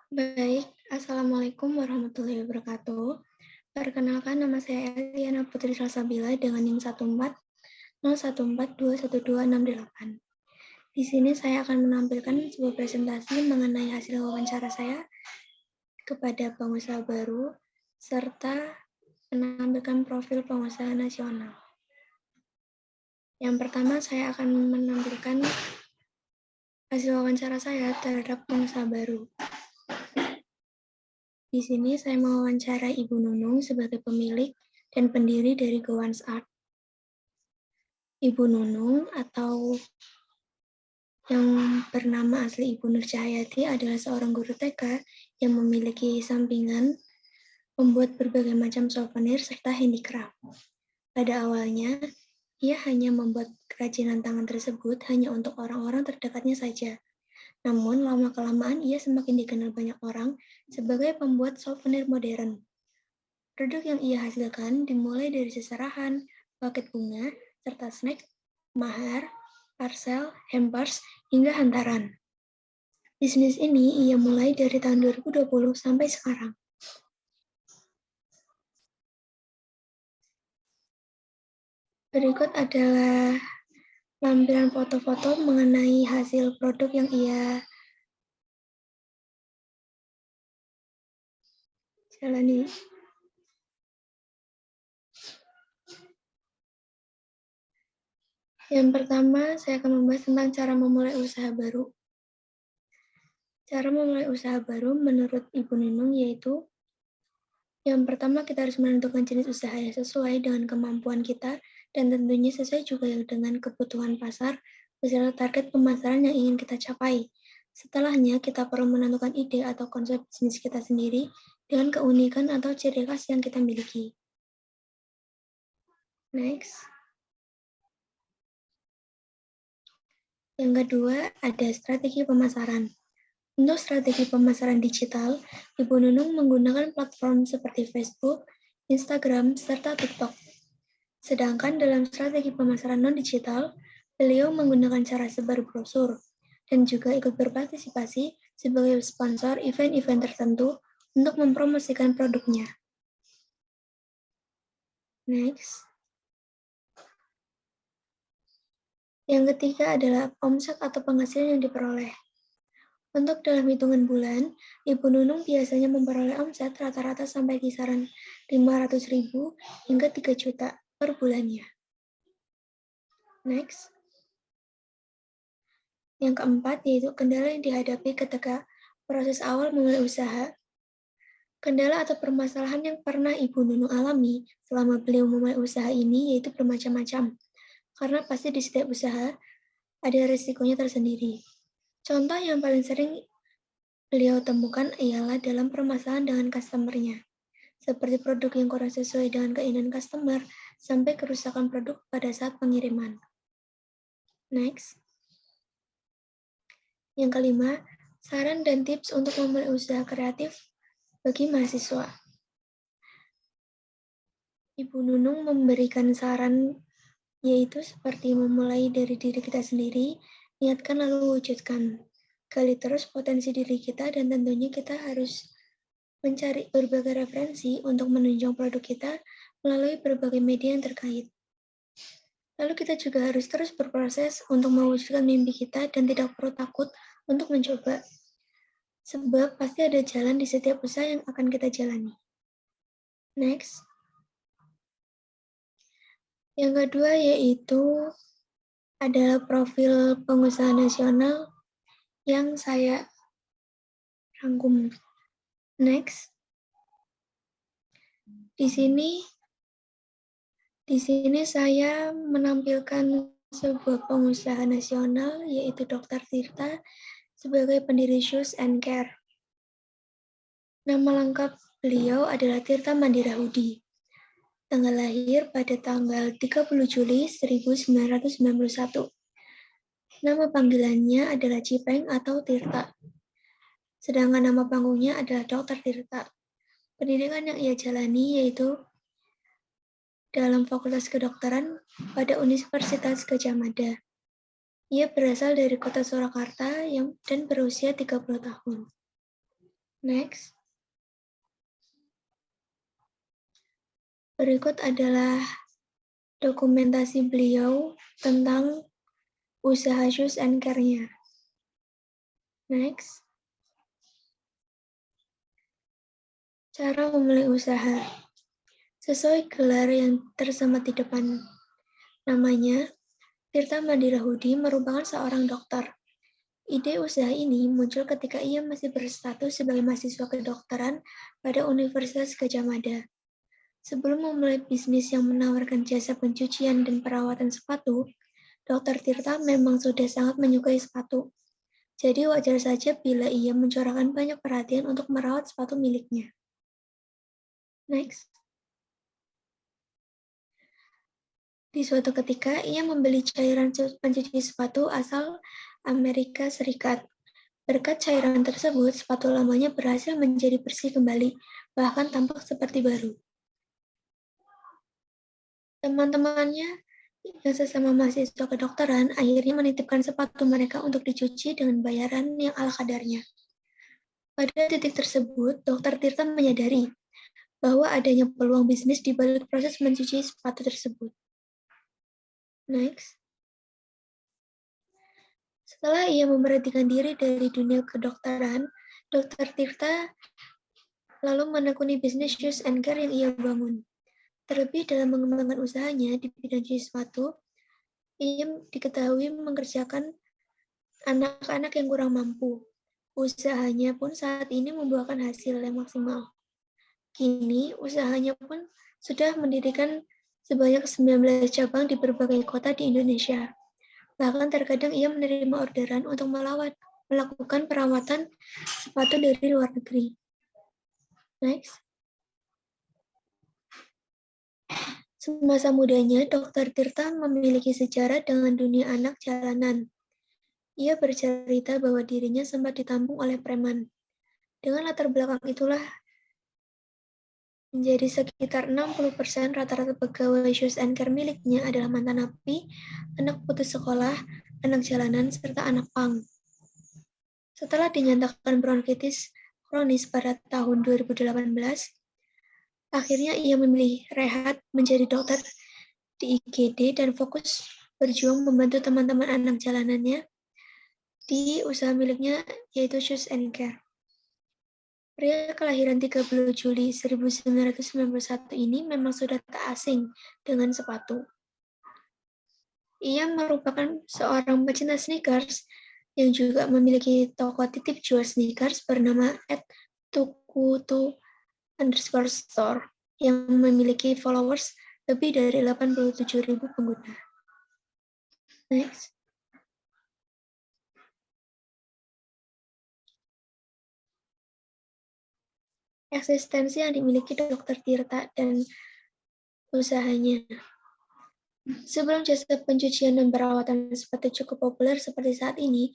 Baik, Assalamualaikum warahmatullahi wabarakatuh. Perkenalkan, nama saya Eliana Putri Salsabila dengan NIM 1401421268. Di sini saya akan menampilkan sebuah presentasi mengenai hasil wawancara saya kepada pengusaha baru, serta menampilkan profil pengusaha nasional. Yang pertama, saya akan menampilkan hasil wawancara saya terhadap pengusaha baru. Di sini saya mewawancarai Ibu Nunung sebagai pemilik dan pendiri dari Gowans Art. Ibu Nunung atau yang bernama asli Ibu Nur Cahyati adalah seorang guru TK yang memiliki sampingan membuat berbagai macam souvenir serta handicraft. Pada awalnya, ia hanya membuat kerajinan tangan tersebut hanya untuk orang-orang terdekatnya saja. Namun, lama-kelamaan ia semakin dikenal banyak orang sebagai pembuat souvenir modern. Produk yang ia hasilkan dimulai dari seserahan, paket bunga, serta snack, mahar, parcel, hampers, hingga hantaran. Bisnis ini ia mulai dari tahun 2020 sampai sekarang. Berikut adalah lampiran foto-foto mengenai hasil produk yang ia jalani. Yang pertama, saya akan membahas tentang cara memulai usaha baru. Cara memulai usaha baru menurut Ibu Nunung yaitu yang pertama, kita harus menentukan jenis usaha yang sesuai dengan kemampuan kita dan tentunya sesuai juga dengan kebutuhan pasar beserta target pemasaran yang ingin kita capai. Setelahnya, kita perlu menentukan ide atau konsep bisnis kita sendiri dengan keunikan atau ciri khas yang kita miliki. Next. Yang kedua, ada strategi pemasaran. Untuk strategi pemasaran digital, Ibu Nunung menggunakan platform seperti Facebook, Instagram, serta TikTok. Sedangkan dalam strategi pemasaran non-digital, beliau menggunakan cara sebar brosur dan juga ikut berpartisipasi sebagai sponsor event-event tertentu untuk mempromosikan produknya. Next. Yang ketiga adalah omset atau penghasilan yang diperoleh. Untuk dalam hitungan bulan, Ibu Nunung biasanya memperoleh omset rata-rata sampai kisaran 500.000 hingga 3 juta per bulannya. Next. Yang keempat yaitu kendala yang dihadapi ketika proses awal memulai usaha. Kendala atau permasalahan yang pernah Ibu Nunung alami selama beliau memulai usaha ini yaitu bermacam-macam. Karena pasti di setiap usaha ada risikonya tersendiri. Contoh yang paling sering beliau temukan ialah dalam permasalahan dengan customer-nya, seperti produk yang kurang sesuai dengan keinginan customer, sampai kerusakan produk pada saat pengiriman. Next. Yang kelima, saran dan tips untuk memulai usaha kreatif bagi mahasiswa. Ibu Nunung memberikan saran yaitu seperti memulai dari diri kita sendiri, niatkan lalu wujudkan. Gali terus potensi diri kita dan tentunya kita harus mencari berbagai referensi untuk menunjang produk kita melalui berbagai media yang terkait. Lalu kita juga harus terus berproses untuk mewujudkan mimpi kita dan tidak perlu takut untuk mencoba. Sebab pasti ada jalan di setiap usaha yang akan kita jalani. Next. Yang kedua yaitu adalah profil pengusaha nasional yang saya rangkum. Next. Di sini saya menampilkan sebuah pengusaha nasional yaitu Dr. Tirta sebagai pendiri Shoes and Care. Nama lengkap beliau adalah Tirta Mandira Hudi. Tanggal lahir pada tanggal 30 Juli 1991. Nama panggilannya adalah Cipeng atau Tirta. Sedangkan nama panggungnya adalah Dr. Tirta. Pendidikan yang ia jalani yaitu dalam Fakultas Kedokteran pada Universitas Gadjah Mada. Ia berasal dari kota Surakarta dan berusia 30 tahun. Next. Berikut adalah dokumentasi beliau tentang usaha shoes and care-nya. Next. Cara memulai usaha. Sesuai gelar yang tersemat di depan namanya, Tirta Mandirahudi merupakan seorang dokter. Ide usaha ini muncul ketika ia masih berstatus sebagai mahasiswa kedokteran pada Universitas Gadjah Mada. Sebelum memulai bisnis yang menawarkan jasa pencucian dan perawatan sepatu, Dr. Tirta memang sudah sangat menyukai sepatu. Jadi wajar saja bila ia mencurahkan banyak perhatian untuk merawat sepatu miliknya. Next. Di suatu ketika, ia membeli cairan pencuci sepatu asal Amerika Serikat. Berkat cairan tersebut, sepatu lamanya berhasil menjadi bersih kembali, bahkan tampak seperti baru. Teman-temannya yang sesama mahasiswa kedokteran akhirnya menitipkan sepatu mereka untuk dicuci dengan bayaran yang ala kadarnya. Pada titik tersebut, Dr. Tirta menyadari bahwa adanya peluang bisnis di balik proses mencuci sepatu tersebut. Next. Setelah ia memberhentikan diri dari dunia kedokteran, Dr. Tirta lalu menekuni bisnis shoes and care yang ia bangun. Terlebih dalam mengembangkan usahanya di bidang cuci sepatu, ia diketahui mengerjakan anak-anak yang kurang mampu. Usahanya pun saat ini membuahkan hasil yang maksimal. Kini, usahanya pun sudah mendirikan sebanyak 19 cabang di berbagai kota di Indonesia. Bahkan terkadang ia menerima orderan untuk melakukan perawatan sepatu dari luar negeri. Next. Semasa mudanya, Dr. Tirta memiliki sejarah dengan dunia anak jalanan. Ia bercerita bahwa dirinya sempat ditampung oleh preman. Dengan latar belakang itulah, menjadi sekitar 60% rata-rata pegawai shoes and care miliknya adalah mantan napi, anak putus sekolah, anak jalanan, serta anak pang. Setelah dinyatakan bronkitis kronis pada tahun 2018, akhirnya ia memilih rehat menjadi dokter di IGD dan fokus berjuang membantu teman-teman anak jalanannya di usaha miliknya yaitu Shoes and Care. Pria kelahiran 30 Juli 1991 ini memang sudah tak asing dengan sepatu. Ia merupakan seorang pecinta sneakers yang juga memiliki toko titip jual sneakers bernama @tukutu_store yang memiliki followers lebih dari 87.000 pengguna. Next. Eksistensi yang dimiliki Dr. Tirta dan usahanya. Sebelum jasa pencucian dan perawatan sepatu cukup populer seperti saat ini,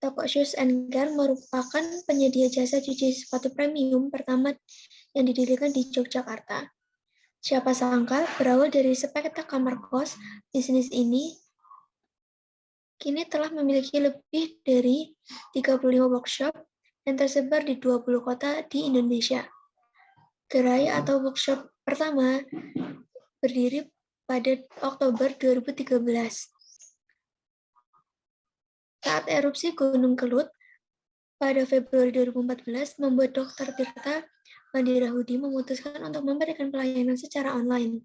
toko Shoes and Care merupakan penyedia jasa cuci sepatu premium pertama yang didirikan di Yogyakarta. Siapa sangka berawal dari sepetak kamar kos, bisnis ini kini telah memiliki lebih dari 35 workshop yang tersebar di 20 kota di Indonesia. Gerai atau workshop pertama berdiri pada Oktober 2013. Saat erupsi Gunung Kelut pada Februari 2014 membuat Dr. Tirta Mandirahudi memutuskan untuk memberikan pelayanan secara online.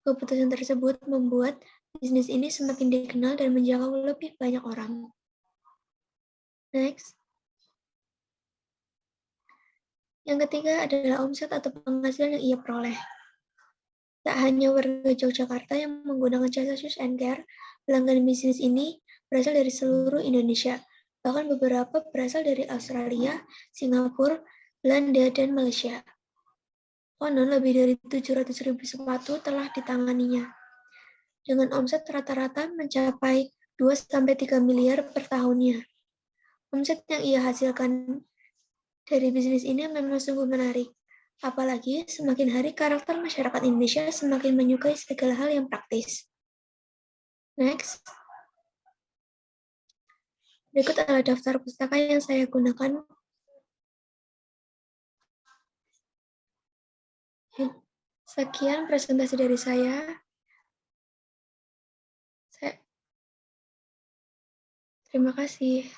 Keputusan tersebut membuat bisnis ini semakin dikenal dan menjangkau lebih banyak orang. Next. Yang ketiga adalah omset atau penghasilan yang ia peroleh. Tak hanya warga Yogyakarta yang menggunakan jasa Shoes and Care, pelanggan bisnis ini berasal dari seluruh Indonesia. Bahkan beberapa berasal dari Australia, Singapura, Belanda, dan Malaysia. Konon lebih dari 700.000 sepatu telah ditanganinya. Dengan omset rata-rata mencapai 2-3 miliar per tahunnya. Omset yang ia hasilkan dari bisnis ini memang sungguh menarik. Apalagi semakin hari karakter masyarakat Indonesia semakin menyukai segala hal yang praktis. Next. Berikut adalah daftar pustaka yang saya gunakan Sekian presentasi dari saya. Terima kasih.